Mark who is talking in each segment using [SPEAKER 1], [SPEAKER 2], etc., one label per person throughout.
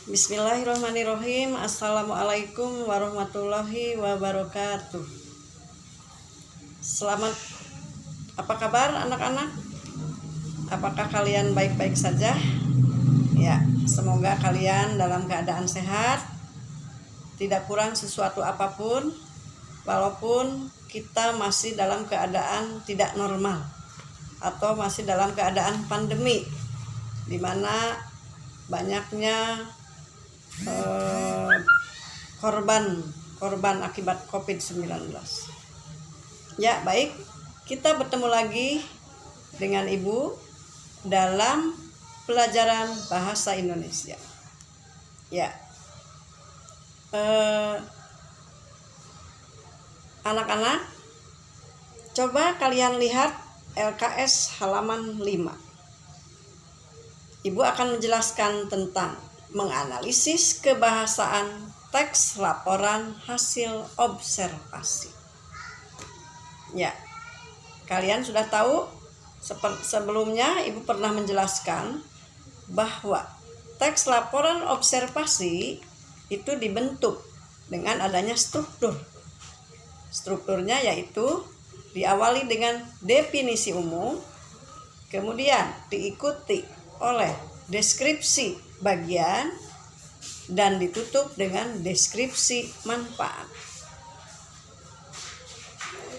[SPEAKER 1] Bismillahirrahmanirrahim. Assalamualaikum warahmatullahi wabarakatuh. Selamat, apa kabar anak-anak? Apakah kalian baik-baik saja? Ya, semoga kalian dalam keadaan sehat, tidak kurang sesuatu apapun, walaupun kita masih dalam keadaan tidak normal atau masih dalam keadaan pandemi, di mana banyaknya korban akibat COVID-19. Ya, baik, kita bertemu lagi dengan Ibu dalam pelajaran bahasa Indonesia. Ya, anak-anak, coba kalian lihat LKS halaman 5. Ibu akan menjelaskan tentang menganalisis kebahasaan teks laporan hasil observasi. Ya, kalian sudah tahu sebelumnya Ibu pernah menjelaskan bahwa teks laporan observasi itu dibentuk dengan adanya struktur. Strukturnya yaitu diawali dengan definisi umum, kemudian diikuti oleh deskripsi bagian dan ditutup dengan deskripsi manfaat.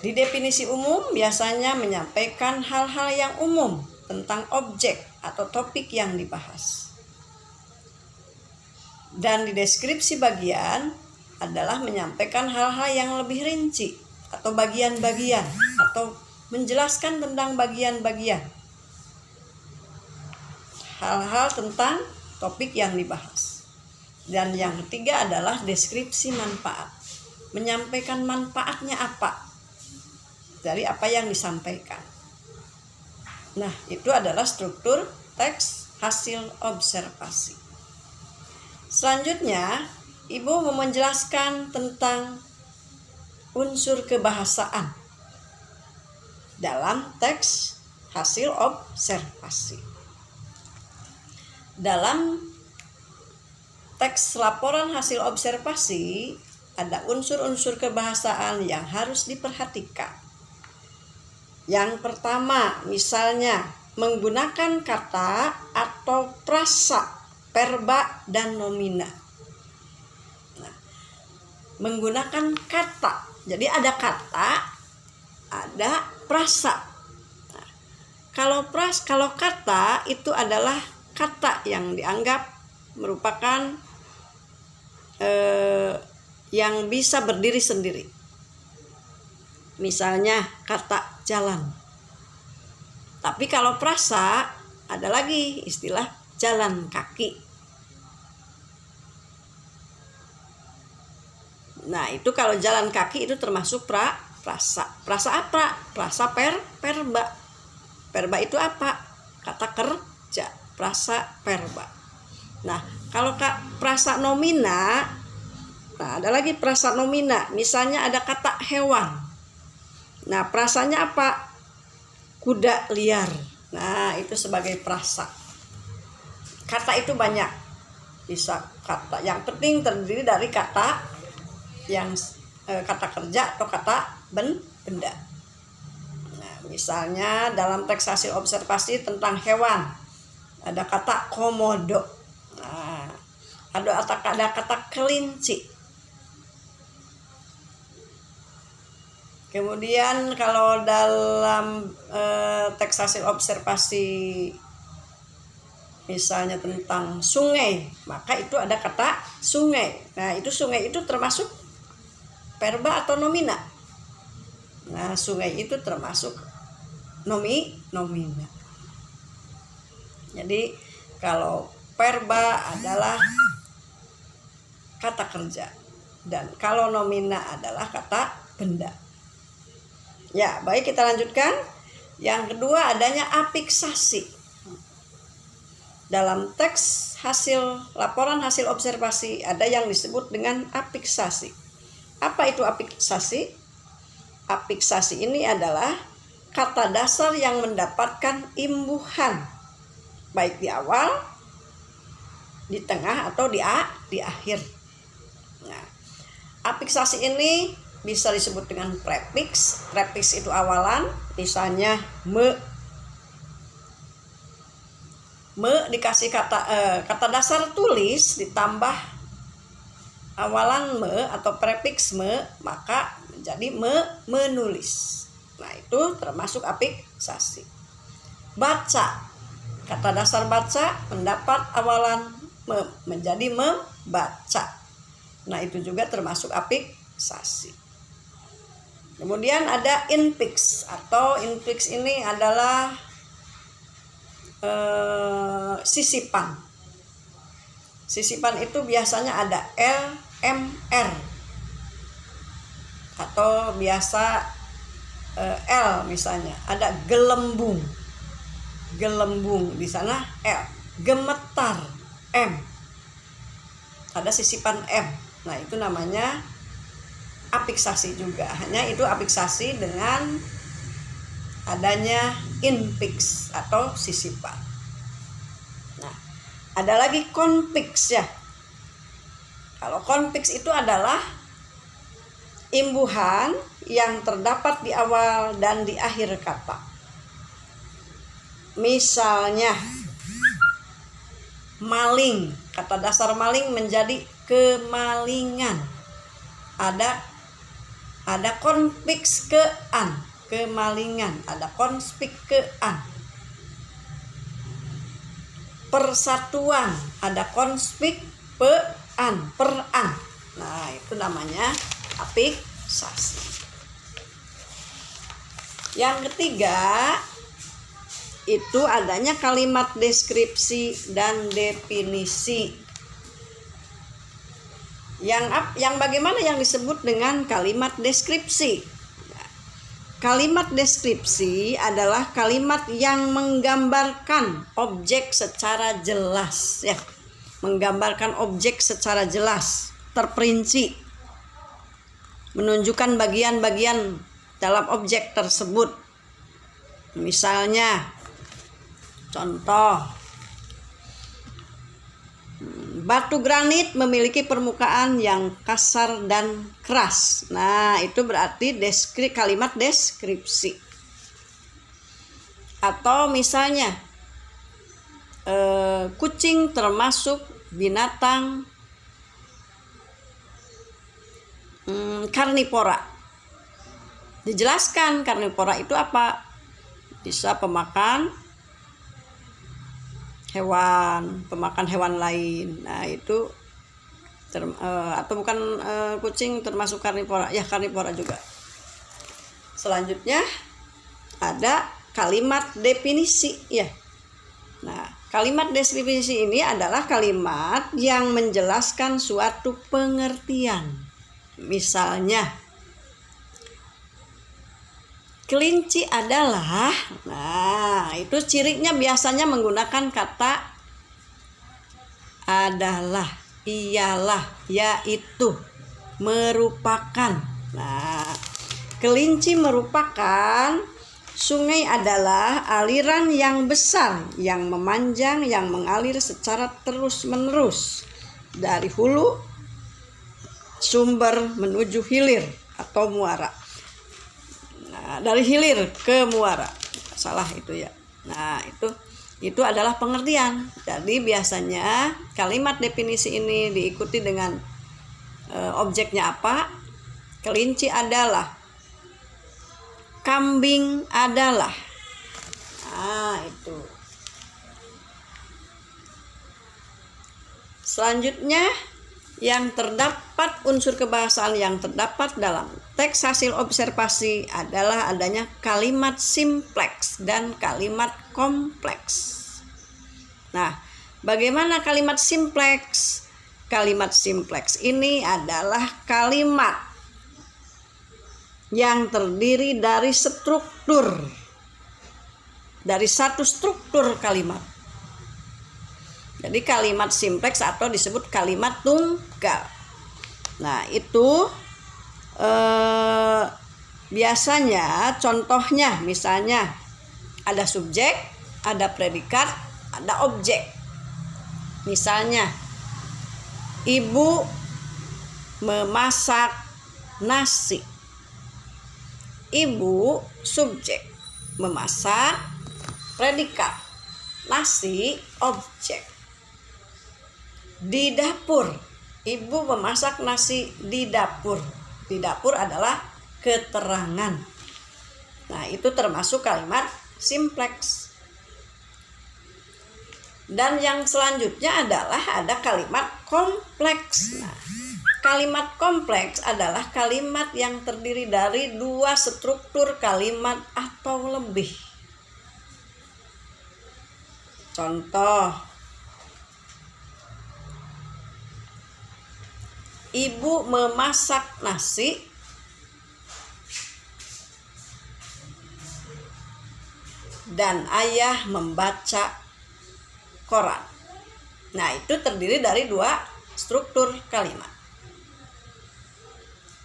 [SPEAKER 1] Di definisi umum biasanya menyampaikan hal-hal yang umum tentang objek atau topik yang dibahas. Dan di deskripsi bagian adalah menyampaikan hal-hal yang lebih rinci atau bagian-bagian atau menjelaskan tentang bagian-bagian. Hal-hal tentang topik yang dibahas. Dan yang ketiga adalah deskripsi manfaat. Menyampaikan manfaatnya apa dari apa yang disampaikan. Nah, itu adalah struktur teks hasil observasi. Selanjutnya, Ibu mau menjelaskan tentang unsur kebahasaan dalam teks hasil observasi. Dalam teks laporan hasil observasi ada unsur-unsur kebahasaan yang harus diperhatikan. Yang pertama, misalnya menggunakan kata atau frasa, verba dan nomina. Nah, menggunakan kata. Jadi ada kata, ada frasa. Nah, kalau kata itu adalah kata yang dianggap merupakan yang bisa berdiri sendiri. Misalnya kata jalan. Tapi kalau frasa ada lagi istilah jalan kaki. Nah, itu kalau jalan kaki itu termasuk frasa. Frasa apa? Frasa verba. Verba itu apa? Kata kerja. Frasa verba. Nah, kalau frasa nomina, nah ada lagi frasa nomina. Misalnya ada kata hewan. Nah, frasanya apa? Kuda liar. Nah, itu sebagai frasa. Kata itu banyak. Bisa kata. Yang penting terdiri dari kata yang kata kerja atau kata benda. Nah, misalnya dalam teks hasil observasi tentang hewan ada kata komodo. Nah, ada kata kelinci. Kemudian kalau dalam teks hasil observasi misalnya tentang sungai, maka itu ada kata sungai. Nah, itu sungai itu termasuk verba atau nomina. Nah, sungai itu termasuk nomina. Jadi kalau verba adalah kata kerja dan kalau nomina adalah kata benda. Ya, baik, kita lanjutkan. Yang kedua adanya afiksasi. Dalam teks laporan hasil observasi ada yang disebut dengan afiksasi. Apa itu afiksasi? Afiksasi ini adalah kata dasar yang mendapatkan imbuhan baik di awal di tengah atau di akhir. Nah, afiksasi ini bisa disebut dengan prefiks. Prefiks itu awalan, misalnya me dikasih kata dasar tulis ditambah awalan me atau prefiks me, maka menjadi menulis. Nah, itu termasuk afiksasi. Baca, kata dasar baca mendapat awalan me menjadi membaca. Nah, itu juga termasuk afiksasi. Kemudian ada infiks, atau infiks ini adalah sisipan. Sisipan itu biasanya ada L, M, R, atau biasa L misalnya. Ada gelembung, gelembung di sana L. Gemetar M, ada sisipan M. Nah, itu namanya afiksasi juga. Hanya itu afiksasi dengan adanya infiks atau sisipan. Nah, ada lagi konfiks ya. Kalau konfiks itu adalah imbuhan yang terdapat di awal dan di akhir kata. Misalnya maling, kata dasar maling menjadi kemalingan. Ada konfiks kean, kemalingan, ada konspikean. Persatuan, ada konspikean, peran. Nah, itu namanya afiksasi. Yang ketiga, itu adanya kalimat deskripsi dan definisi. Yang bagaimana yang disebut dengan kalimat deskripsi? Kalimat deskripsi adalah kalimat yang menggambarkan objek secara jelas ya. Menggambarkan objek secara jelas, terperinci. Menunjukkan bagian-bagian dalam objek tersebut. Misalnya contoh, batu granit memiliki permukaan yang kasar dan keras. Nah, itu berarti kalimat deskripsi. Atau misalnya kucing termasuk binatang karnivora. Dijelaskan karnivora itu apa? Bisa pemakan hewan lain. Nah, itu atau bukan kucing termasuk karnivora, ya karnivora juga. Selanjutnya ada kalimat definisi ya. Nah, kalimat definisi ini adalah kalimat yang menjelaskan suatu pengertian. Misalnya kelinci adalah, nah itu cirinya biasanya menggunakan kata adalah, ialah, yaitu, merupakan. Nah, kelinci merupakan, sungai adalah aliran yang besar, yang memanjang, yang mengalir secara terus-menerus dari hulu sumber menuju hilir atau muara. Dari hilir ke muara, salah itu ya. Nah, itu adalah pengertian. Jadi biasanya kalimat definisi ini diikuti dengan objeknya apa? Kelinci adalah, kambing adalah. Nah, itu. Selanjutnya, yang terdapat unsur kebahasaan yang terdapat dalam teks hasil observasi adalah adanya kalimat simpleks dan kalimat kompleks. Nah, bagaimana kalimat simpleks? Kalimat simpleks ini adalah kalimat yang terdiri dari satu struktur kalimat. Jadi kalimat simpleks atau disebut kalimat tunggal. Nah, itu biasanya contohnya misalnya ada subjek, ada predikat, ada objek. Misalnya, ibu memasak nasi. Ibu subjek, memasak predikat, nasi objek. Di dapur, ibu memasak nasi di dapur. Di dapur adalah keterangan. Nah, itu termasuk kalimat simpleks. Dan yang selanjutnya adalah ada kalimat kompleks. Nah, kalimat kompleks adalah kalimat yang terdiri dari dua struktur kalimat atau lebih. Contoh, ibu memasak nasi dan ayah membaca koran. Nah, itu terdiri dari dua struktur kalimat.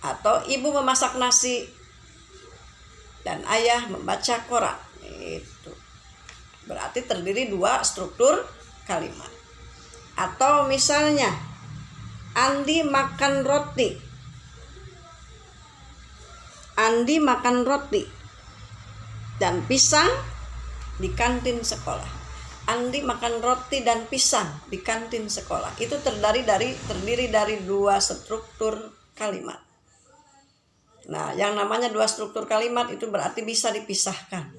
[SPEAKER 1] Atau ibu memasak nasi dan ayah membaca koran. Itu berarti terdiri dua struktur kalimat. Atau misalnya, Andi makan roti. Andi makan roti dan pisang di kantin sekolah. Andi makan roti dan pisang di kantin sekolah. Itu terdiri dari dua struktur kalimat. Nah, yang namanya dua struktur kalimat itu berarti bisa dipisahkan.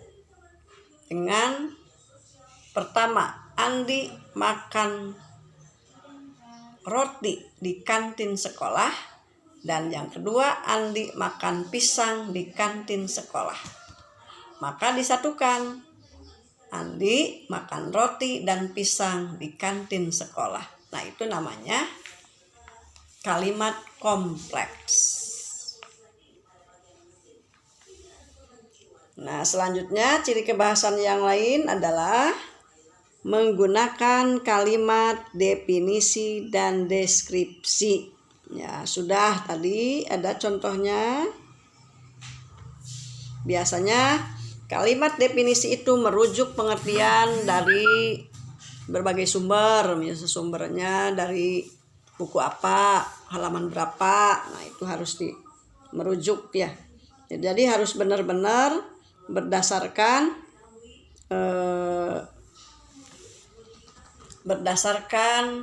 [SPEAKER 1] Dengan pertama, Andi makan roti di kantin sekolah. Dan yang kedua, Andi makan pisang di kantin sekolah. Maka disatukan. Andi makan roti dan pisang di kantin sekolah. Nah, itu namanya kalimat kompleks. Nah, selanjutnya ciri kebahasan yang lain adalah menggunakan kalimat definisi dan deskripsi. Ya, sudah tadi ada contohnya. Biasanya kalimat definisi itu merujuk pengertian dari berbagai sumber, misalnya sumbernya dari buku apa, halaman berapa. Nah, itu harus merujuk ya. Jadi harus benar-benar berdasarkan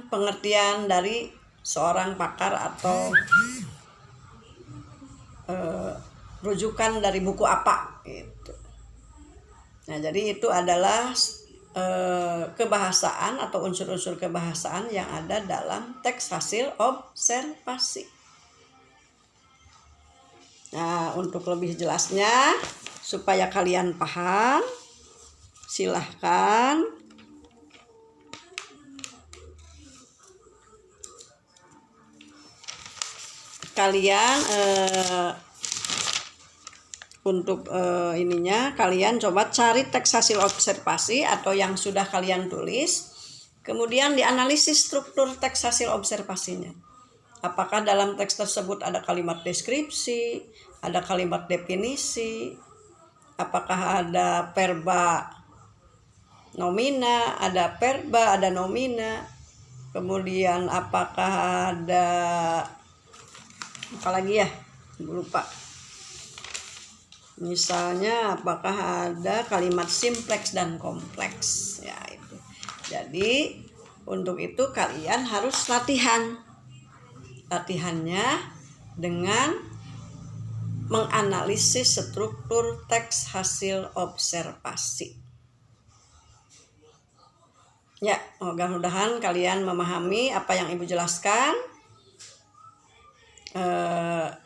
[SPEAKER 1] pengertian dari seorang pakar atau rujukan dari buku apa gitu. Nah, jadi itu adalah kebahasaan atau unsur-unsur kebahasaan yang ada dalam teks hasil observasi. Nah, untuk lebih jelasnya supaya kalian paham, silahkan kalian kalian coba cari teks hasil observasi atau yang sudah kalian tulis, kemudian dianalisis struktur teks hasil observasinya. Apakah dalam teks tersebut ada kalimat deskripsi, ada kalimat definisi, apakah ada verba nomina, ada verba, ada nomina, kemudian apakah ada apa lagi ya, lupa. Misalnya apakah ada kalimat simpleks dan kompleks, ya itu. Jadi untuk itu kalian harus latihannya dengan menganalisis struktur teks hasil observasi. Ya, mudah-mudahan kalian memahami apa yang Ibu jelaskan.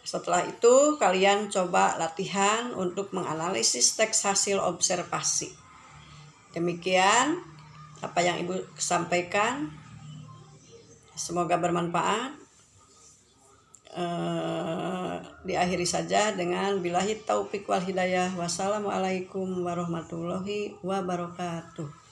[SPEAKER 1] Setelah itu kalian coba latihan untuk menganalisis teks hasil observasi. Demikian apa yang Ibu sampaikan, semoga bermanfaat. Diakhiri saja dengan billahi taufik wal hidayah. Wassalamualaikum warahmatullahi wabarakatuh.